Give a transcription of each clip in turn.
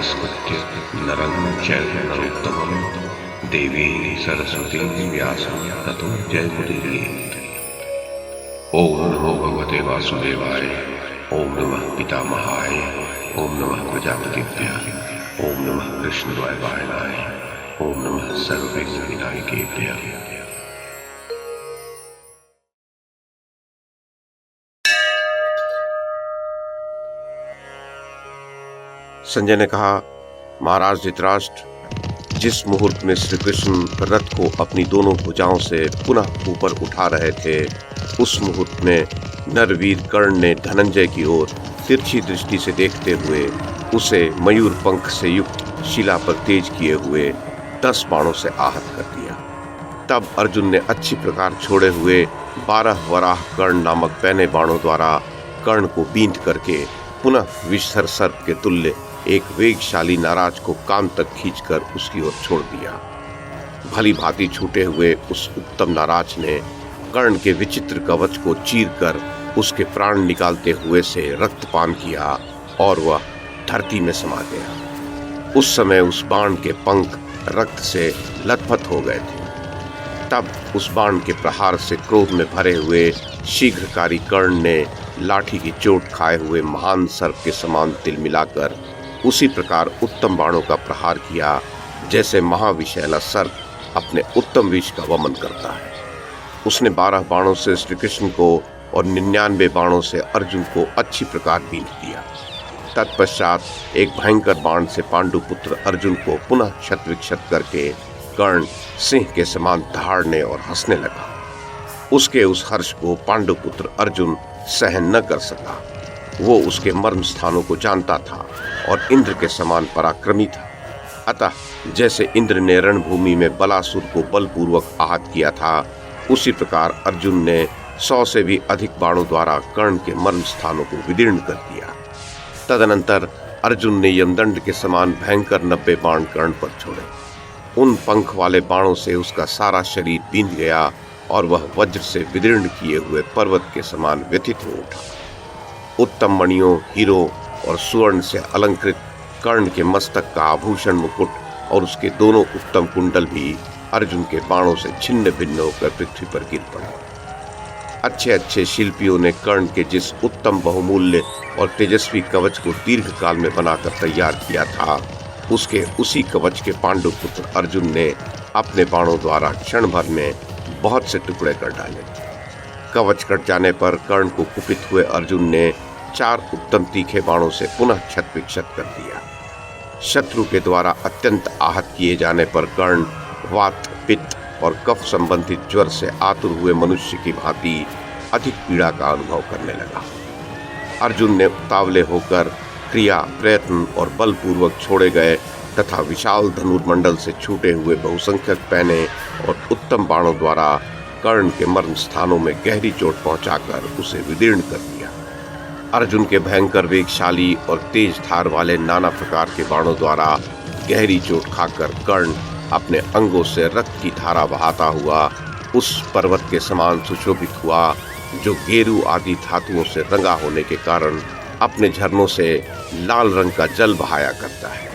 नमस्कृत्य नरं चैव नरोत्तमं देवीं सरस्वतीं व्यासं ततो जयमुदीरयेत्। ओम नमो भगवते वासुदेवाय, ओम नमः पितामहाय, ओम नमः प्रजापतिभ्यः, ओम नमः कृष्णद्वैपायनाय, ओम नमः सर्वविघ्नविनायकेभ्यः। संजय ने कहा, महाराज धृतराष्ट्र, जिस मुहूर्त में श्री कृष्ण रथ को अपनी दोनों भुजाओं से पुनः ऊपर उठा रहे थे, उस मुहूर्त में नरवीर कर्ण ने धनंजय की ओर तिरछी दृष्टि से देखते हुए उसे मयूर पंख से युक्त शिला पर तेज किए हुए 10 बाणों से आहत कर दिया। तब अर्जुन ने अच्छी प्रकार छोड़े हुए 12 वराह कर्ण नामक पहने बाणों द्वारा कर्ण को बींध करके पुनः विषधर सर्प के तुल्य एक वेगशाली नाराज को कान तक खींचकर उसकी ओर छोड़ दिया। भली भांति छूटे हुए उस उत्तम नाराज ने कर्ण के विचित्र कवच को चीरकर उसके प्राण निकालते हुए से रक्तपान किया और वह धरती में समा गया। उस समय उस बाण के पंख रक्त से लथपथ हो गए थे। तब उस बाण के प्रहार से क्रोध में भरे हुए शीघ्रकारी कर्ण ने लाठी की चोट खाए हुए महान सर्प के समान तिल मिलाकर उसी प्रकार उत्तम बाणों का प्रहार किया, जैसे महाविषैला सर्प अपने उत्तम विष का वमन करता है। उसने 12 बाणों से श्री कृष्ण को और 99 बाणों से अर्जुन को अच्छी प्रकार बींध दिया। तत्पश्चात एक भयंकर बाण से पांडुपुत्र अर्जुन को पुनः क्षत विक्षत करके कर्ण सिंह के समान दहाड़ने और हंसने लगा। उसके उस हर्ष को पांडुपुत्र अर्जुन सहन न कर सका। वो उसके मर्म स्थानों को जानता था और इंद्र के समान पराक्रमी था। अतः जैसे इंद्र ने रणभूमि में बलासुर को बलपूर्वक आहत किया था, उसी प्रकार अर्जुन ने 100 से भी अधिक बाणों द्वारा कर्ण के मर्म स्थानों को विदीर्ण कर दिया। तदनंतर अर्जुन ने यमदंड के समान भयंकर 90 बाण कर्ण पर छोड़े। उन पंख वाले बाणों से उसका सारा शरीर बींध गया और वह वज्र से विदीर्ण किए हुए पर्वत के समान व्यथित हो उठा। उत्तम मणियों, हीरो और सुवर्ण से अलंकृत कर्ण के मस्तक का आभूषण मुकुट और उसके दोनों उत्तम कुंडल भी अर्जुन के बाणों से छिन्न भिन्न होकर पृथ्वी पर गिर पड़े। अच्छे अच्छे शिल्पियों ने कर्ण के जिस उत्तम बहुमूल्य और तेजस्वी कवच को दीर्घ काल में बनाकर तैयार किया था, उसके उसी कवच के पांडुपुत्र अर्जुन ने अपने बाणों द्वारा क्षण भर में बहुत से टुकड़े कर डाले। कवच कट जाने पर कर्ण को कुपित हुए अर्जुन ने 4 उत्तम तीखे बाणों से पुनः क्षत विक्षत कर दिया। शत्रु के द्वारा अत्यंत आहत किए जाने पर कर्ण वात, पित्त और कफ संबंधित ज्वर से आतुर हुए मनुष्य की भांति अधिक पीड़ा का अनुभव करने लगा। अर्जुन ने उतावले होकर क्रिया, प्रयत्न और बलपूर्वक छोड़े गए तथा विशाल धनुर्मंडल से छूटे हुए बहुसंख्यक पहने और उत्तम बाणों द्वारा कर्ण के मर्म स्थानों में गहरी चोट पहुंचाकर उसे विदीर्ण कर दिया। अर्जुन के भयंकर वेगशाली और तेज धार वाले नाना प्रकार के बाणों द्वारा गहरी चोट खाकर कर्ण अपने अंगों से रक्त की धारा बहाता हुआ उस पर्वत के समान सुशोभित हुआ, जो गेरू आदि धातुओं से रंगा होने के कारण अपने झरनों से लाल रंग का जल बहाया करता है।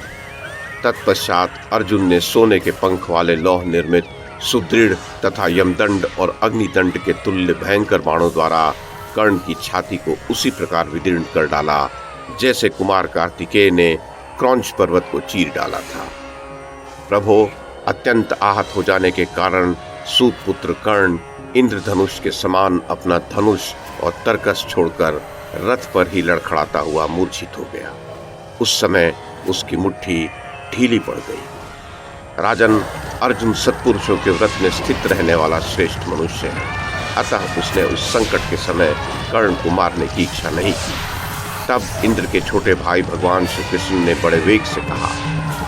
तत्पश्चात अर्जुन ने सोने के पंख वाले लौह निर्मित सुदृढ़ तथा यमदंड और अग्निदंड के तुल्य भयंकर बाणों द्वारा कर्ण की छाती को उसी प्रकार विदीर्ण कर डाला, जैसे कुमार कार्तिकेय ने क्रौंच पर्वत को चीर डाला था। प्रभो, अत्यंत आहत हो जाने के कारण सूत पुत्र कर्ण इंद्रधनुष के समान अपना धनुष और तरकस छोड़कर रथ पर ही लड़खड़ाता हुआ मूर्छित हो गया। उस समय उसकी मुट्ठी ढीली पड़ गई। राजन, अर्जुन सत्पुरुषों के व्रत में स्थित रहने वाला श्रेष्ठ मनुष्य है, अतः उसने उस संकट के समय कर्ण को मारने की इच्छा नहीं की। तब इंद्र के छोटे भाई भगवान श्री कृष्ण ने बड़े वेग से कहा,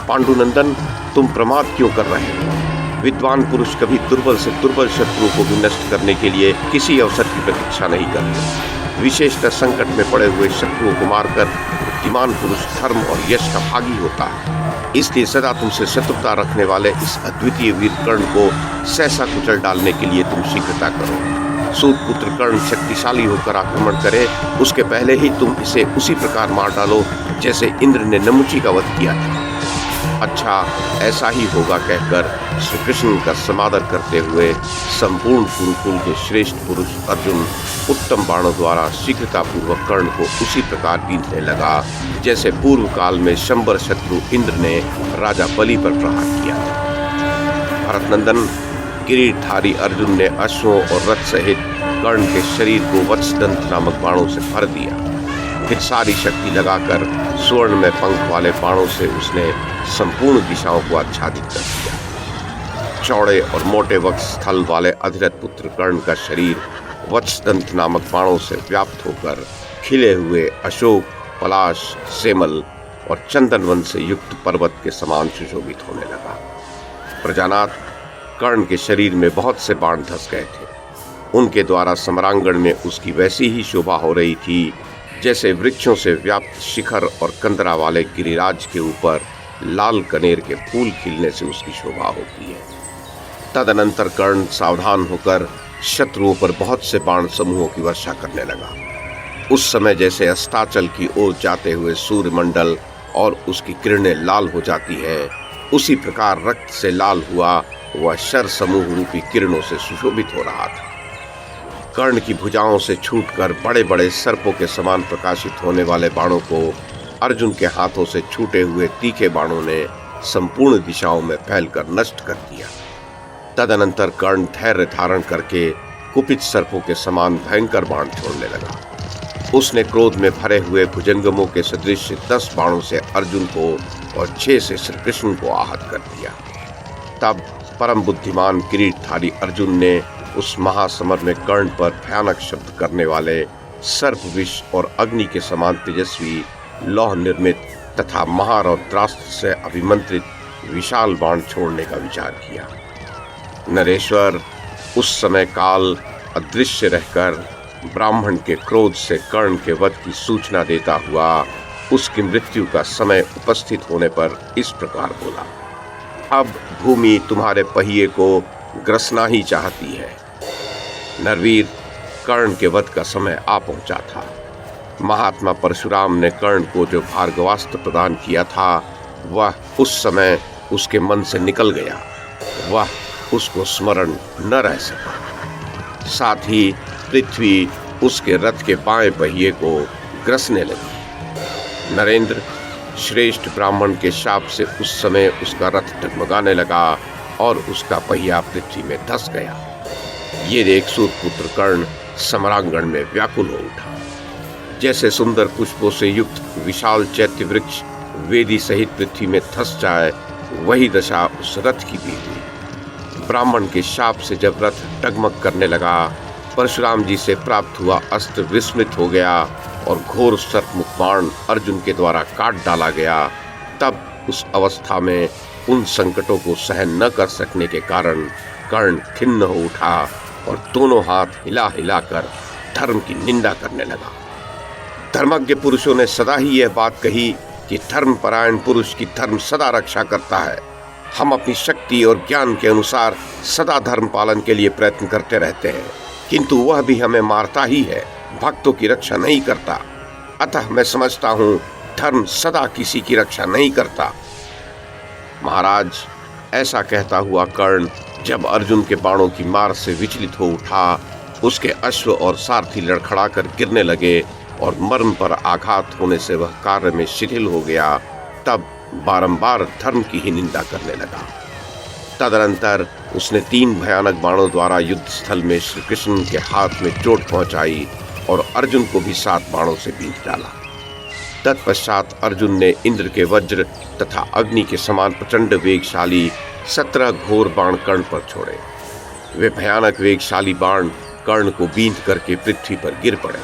पांडुनंदन, तुम प्रमाद क्यों कर रहे हो? विद्वान पुरुष कभी दुर्बल से दुर्बल शत्रुओं को भी नष्ट करने के लिए किसी अवसर की प्रतीक्षा नहीं करते। विशेषतः संकट में पड़े हुए शत्रुओं को मारकर बुद्धिमान पुरुष धर्म और यश का भागी होता है। इसलिए सदा तुमसे शत्रुता रखने वाले इस अद्वितीय वीर कर्ण को सहसा कुचल डालने के लिए तुम शीघ्रता करो। सूतपुत्र कर्ण शक्तिशाली होकर आक्रमण करे, उसके पहले ही तुम इसे उसी प्रकार मार डालो जैसे इंद्र ने नमुची का वध किया था। अच्छा, ऐसा ही होगा कहकर श्री कृष्ण का समादर करते हुए संपूर्ण कुरुकुल के श्रेष्ठ पुरुष अर्जुन उत्तम बाणों द्वारा शीघ्रता पूर्वक कर्ण को उसी प्रकार बींधने लगा जैसे पूर्व काल में शंबर शत्रु इंद्र ने राजा बलि पर प्रहार किया था। भरतनंदन, किरीटधारी अर्जुन ने अश्वों और रथ सहित कर्ण के शरीर को वत्सदंत नामक बाणों से भर दिया। फिर सारी शक्ति लगाकर स्वर्ण में पंख वाले बाणों से उसने संपूर्ण दिशाओं को आच्छादित कर दिया। चौड़े और मोटे वक्ष स्थल वाले अधिरथ पुत्र कर्ण का शरीर वत्सदंत नामक बाणों से व्याप्त होकर खिले हुए अशोक, पलाश, सेमल और चंदनवन से युक्त पर्वत के समान सुशोभित होने लगा। प्रजानाथ, कर्ण के शरीर में बहुत से बाण धस गए थे। उनके द्वारा सम्रांगण में उसकी वैसी ही शोभा हो रही थी जैसे वृक्षों से व्याप्त शिखर और कंदरा वाले गिरिराज के ऊपर लाल कनेर के फूल खिलने से उसकी शोभा होती है। तदनंतर कर्ण सावधान होकर शत्रुओं पर बहुत से बाण समूहों की वर्षा करने लगा। उस समय जैसे अस्ताचल की ओर जाते हुए सूर्यमंडल और उसकी किरणें लाल हो जाती हैं, उसी प्रकार रक्त से लाल हुआ वह शर समूह रूपी किरणों से सुशोभित हो रहा था। कर्ण की भुजाओं से छूटकर बड़े बड़े सर्पों के समान प्रकाशित होने वाले बाणों को अर्जुन के हाथों से छूटे हुए तीखे बाणों ने संपूर्ण दिशाओं में फैलकर नष्ट कर दिया। तदनंतर कर्ण धैर्य धारण करके कुपित सर्पों के समान भयंकर बाण छोड़ने लगा। उसने क्रोध में भरे हुए भुजंगमों के सदृश 10 बाणों से अर्जुन को और 6 से श्री कृष्ण को आहत कर दिया। तब परम बुद्धिमान किरीटधारी अर्जुन ने उस महासमर में कर्ण पर भयानक शब्द करने वाले सर्प विष और अग्नि के समान तेजस्वी लौह निर्मित तथा महारौद्रास्त्र से अभिमंत्रित विशाल बाण छोड़ने का विचार किया। नरेश्वर, उस समय काल अदृश्य रहकर ब्राह्मण के क्रोध से कर्ण के वध की सूचना देता हुआ उसकी मृत्यु का समय उपस्थित होने पर इस प्रकार बोला, अब भूमि तुम्हारे पहिए को ग्रसना ही चाहती है। नरवीर, कर्ण के वध का समय आ पहुंचा था। महात्मा परशुराम ने कर्ण को जो भार्गवास्त्र प्रदान किया था वह उस समय उसके मन से निकल गया, वह उसको स्मरण न रह सका। साथ ही पृथ्वी उसके रथ के बाएं पहिए को ग्रसने लगी। नरेंद्र, श्रेष्ठ ब्राह्मण के शाप से उस समय उसका रथ डगमगाने लगा और उसका पहिया पृथ्वी में धंस गया। ये देख सूतपुत्र कर्ण सम्रांगण में व्याकुल हो उठा। जैसे सुंदर पुष्पों से युक्त विशाल चैत्य वृक्ष वेदी सहित पृथ्वी में धंस जाए, वही दशा उस रथ की भी हुई। ब्राह्मण के शाप से जब रथ डगमग करने लगा, परशुराम जी से प्राप्त हुआ अस्त्र विस्मृत हो गया और घोर सर्पमुख बाण अर्जुन के द्वारा काट डाला गया। तब उस अवस्था में उन संकटों को सहन न कर सकने के कारण कर्ण खिन्न हो उठा और दोनों हाथ हिला हिलाकर धर्म की निंदा करने लगा। धर्मज्ञ पुरुषों ने सदा ही यह बात कही कि धर्मपरायण पुरुष की धर्म सदा रक्षा करता है। हम अपनी शक्ति और ज्ञान के अनुसार सदा धर्म पालन के लिए प्रयत्न करते रहते हैं, किंतु वह भी हमें मारता ही है, भक्तों की रक्षा नहीं करता। अतः मैं समझता हूँ धर्म सदा किसी की रक्षा नहीं करता। महाराज, ऐसा कहता हुआ कर्ण जब अर्जुन के बाणों की मार से विचलित हो उठा, उसके अश्व और सारथी लड़खड़ा कर गिरने लगे और मरण पर आघात होने से वह कार्य में शिथिल हो गया। तब बारंबार धर्म की ही निंदा करने लगा। तदनंतर उसने 3 भयानक बाणों द्वारा युद्ध स्थल में श्री कृष्ण के हाथ में चोट पहुंचाई और अर्जुन को भी 7 बाणों से बींध डाला। तत्पश्चात अर्जुन ने इंद्र के वज्र तथा अग्नि के समान प्रचंड वेगशाली 17 घोर बाण कर्ण पर छोड़े। वे भयानक वेगशाली बाण कर्ण को बींध करके पृथ्वी पर गिर पड़े।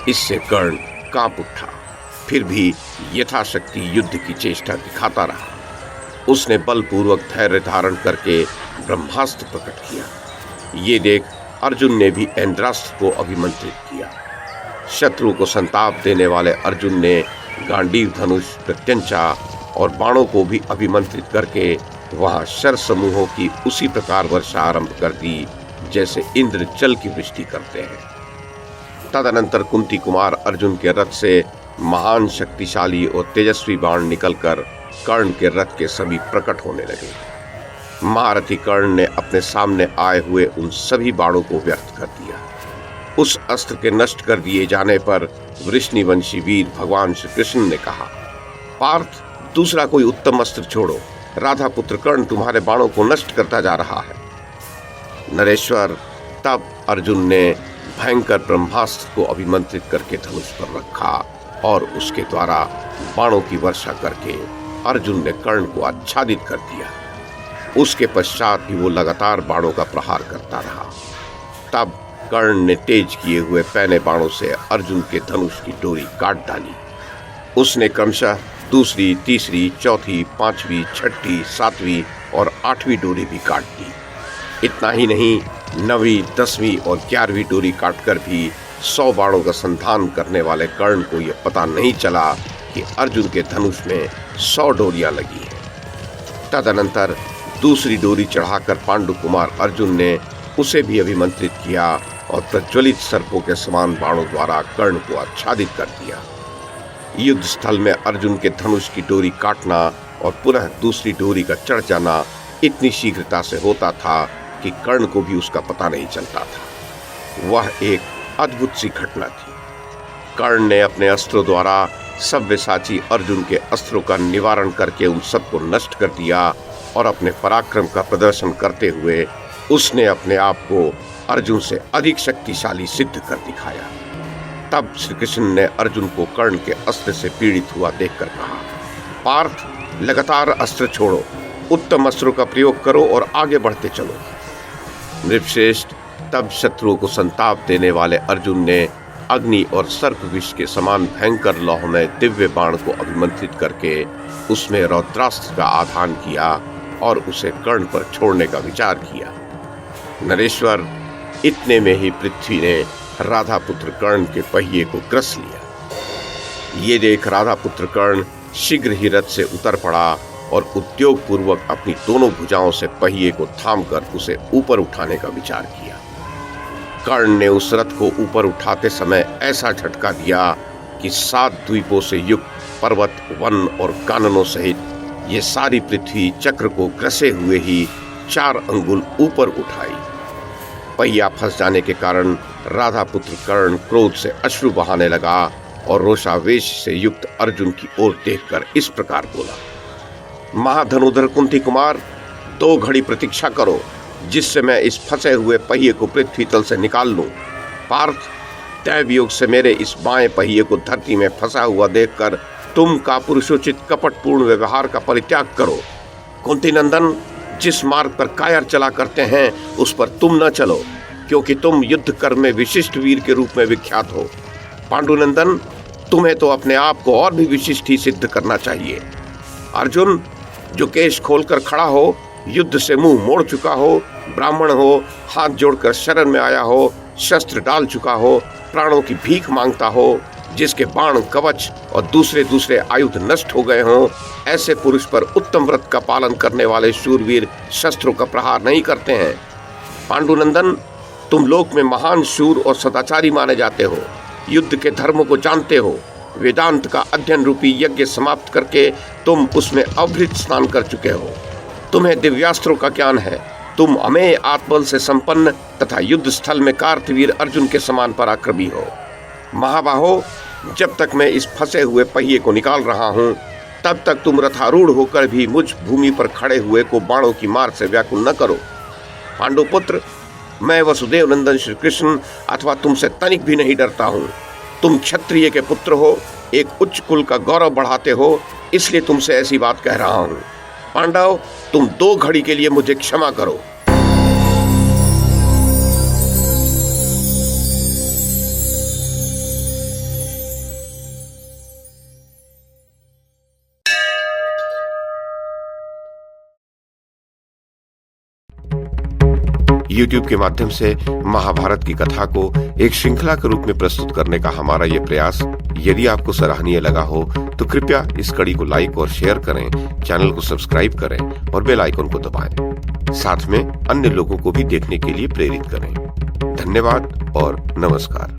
इससे कर्ण कांप उठा, फिर भी यथाशक्ति युद्ध की चेष्टा दिखाता रहा। उसने बलपूर्वक धैर्य धारण करके ब्रह्मास्त्र प्रकट किया। ये देख अर्जुन ने भी इंद्रास्त्र को अभिमंत्रित किया। शत्रु को संताप देने वाले अर्जुन ने गांडीव धनुष, प्रत्यंचा और बाणों को भी अभिमंत्रित करके वहां शर समूहों की उसी प्रकार वर्षा आरंभ कर दी जैसे इंद्र जल की वृष्टि करते हैं। तदनंतर कुंती कुमार अर्जुन के रथ से महान शक्तिशाली और तेजस्वी बाण निकलकर कर्ण के रथ के समीप प्रकट होने लगे। महारथी कर्ण ने अपने सामने आए हुए उन सभी बाणों को व्यर्थ कर दिया। उस अस्त्र के नष्ट कर दिए जाने पर वृष्णिवंशी वीर भगवान श्री कृष्ण ने कहा, पार्थ, दूसरा कोई उत्तम अस्त्र छोड़ो, राधा पुत्र कर्ण तुम्हारे बाणों को नष्ट करता जा रहा है। नरेश्वर, तब अर्जुन ने भयंकर ब्रह्मास्त्र को अभिमंत्रित करके धनुष पर रखा और उसके द्वारा बाणों की वर्षा करके अर्जुन ने कर्ण को आच्छादित कर दिया। उसके पश्चात भी वो लगातार बाणों का प्रहार करता रहा। तब कर्ण ने तेज किए हुए पैने बाणों से अर्जुन के धनुष की डोरी काट डाली। उसने क्रमशः दूसरी, तीसरी, चौथी, पांचवी, छठी, सातवीं और आठवीं डोरी भी काट दी। इतना ही नहीं, 9वीं, 10वीं और 11वीं डोरी काटकर भी 100 बाणों का संधान करने वाले कर्ण को यह पता नहीं चला कि अर्जुन के धनुष में 100 डोरियां लगी हैं। तदनंतर दूसरी डोरी चढ़ाकर पांडु कुमार अर्जुन ने उसे भी अभिमंत्रित किया और प्रज्वलित सर्पों के समान बाणों द्वारा कर्ण को आच्छादित कर दिया। युद्ध स्थल में अर्जुन के धनुष की डोरी काटना और पुनः दूसरी डोरी का चढ़ जाना इतनी शीघ्रता से होता था कि कर्ण को भी उसका पता नहीं चलता था। वह एक अद्भुत सी घटना थी। कर्ण ने अपने अस्त्रों द्वारा सव्यसाची अर्जुन के अस्त्रों का निवारण करके उन सबको नष्ट कर दिया और अपने पराक्रम का प्रदर्शन करते हुए उसने अपने आप को अर्जुन से अधिक शक्तिशाली सिद्ध कर दिखाया। तब श्री कृष्ण ने अर्जुन को कर्ण के अस्त्र से पीड़ित हुआ देखकर कहा, पार्थ, लगातार अस्त्र छोड़ो, उत्तम अस्त्रों का प्रयोग करो और आगे बढ़ते चलो। नृपश्रेष्ठ, तब शत्रुओं को संताप देने वाले अर्जुन ने अग्नि और सर्प विष के समान भयंकर लौह में दिव्य बाण को अभिमंत्रित करके उसमें रौद्रास्त्र का आधान किया और उसे कर्ण पर छोड़ने का विचार किया। नरेश्वर, इतने में ही पृथ्वी ने राधा पुत्र कर्ण के पहिए को ग्रस लिया। ये देख राधा पुत्र कर्ण शीघ्र ही रथ से उतर पड़ा और उद्योग पूर्वक अपनी दोनों भुजाओं से पहिए को थामकर उसे ऊपर उठाने का विचार किया। कर्ण ने उस रथ को ऊपर उठाते समय ऐसा झटका दिया कि 7 द्वीपों से युक्त पर्वत, वन और काननों सहित ये सारी पृथ्वी चक्र को ग्रसे हुए ही 4 अंगुल ऊपर उठाई। पहिया फंस जाने के कारण राधा पुत्र कर्ण क्रोध से अश्रु बहाने लगा और रोषावेश से युक्त अर्जुन की ओर देखकर इस प्रकार बोला, महाधनुधर कुंती कुमार, 2 घड़ी प्रतीक्षा करो, जिससे मैं इस फंसे हुए पहिए को पृथ्वी तल से निकाल लूं। पार्थ, दैव योग से मेरे इस बाएं पहिए को धरती में फंसा हुआ देखकर तुम का पुरुषोचित कपटपूर्ण व्यवहार का परित्याग करो। कुंती नंदन, जिस मार्ग पर कायर चला करते हैं उस पर तुम न चलो, क्योंकि तुम युद्ध कर्म में विशिष्ट वीर के रूप में विख्यात हो। पांडुनंदन, तुम्हें तो अपने आप को और भी विशिष्ट ही सिद्ध करना चाहिए। अर्जुन, जो केश खोलकर खड़ा हो, युद्ध से मुंह मोड़ चुका हो, ब्राह्मण हो, हाथ जोड़कर शरण में आया हो, शस्त्र डाल चुका हो, प्राणों की भीख मांगता हो, जिसके बाण, कवच और दूसरे आयुध नष्ट हो गए हों, ऐसे पुरुष पर उत्तम व्रत का पालन करने वाले शूरवीर शस्त्रों का प्रहार नहीं करते हैं। पांडुनंदन, तुम लोक में महान शूर और सदाचारी माने जाते हो, युद्ध के धर्म को जानते हो, वेदांत का अध्ययन रूपी यज्ञ समाप्त करके तुम उसमें अभृत स्नान कर चुके हो। तुम्हें दिव्यास्त्रों का ज्ञान है। तुम अमेय आत्मबल से संपन्न तथा युद्ध स्थल में कार्तवीर अर्जुन के समान पराक्रमी हो। महाबाहो, जब तक मैं इस फंसे हुए पहिए को निकाल रहा हूं, तब तक तुम रथारूढ़ होकर भी मुझ भूमि पर खड़े हुए को बाणों की मार से व्याकुल न करो। पांडुपुत्र, मैं वसुदेव नंदन श्री कृष्ण अथवा तुमसे तनिक भी नहीं डरता हूँ। तुम क्षत्रिय के पुत्र हो, एक उच्च कुल का गौरव बढ़ाते हो, इसलिए तुमसे ऐसी बात कह रहा हूँ। पांडव, तुम 2 घड़ी के लिए मुझे क्षमा करो। YouTube के माध्यम से महाभारत की कथा को एक श्रृंखला के रूप में प्रस्तुत करने का हमारा ये प्रयास यदि आपको सराहनीय लगा हो तो कृपया इस कड़ी को लाइक और शेयर करें, चैनल को सब्सक्राइब करें और बेल आइकन को दबाएं। साथ में अन्य लोगों को भी देखने के लिए प्रेरित करें। धन्यवाद और नमस्कार।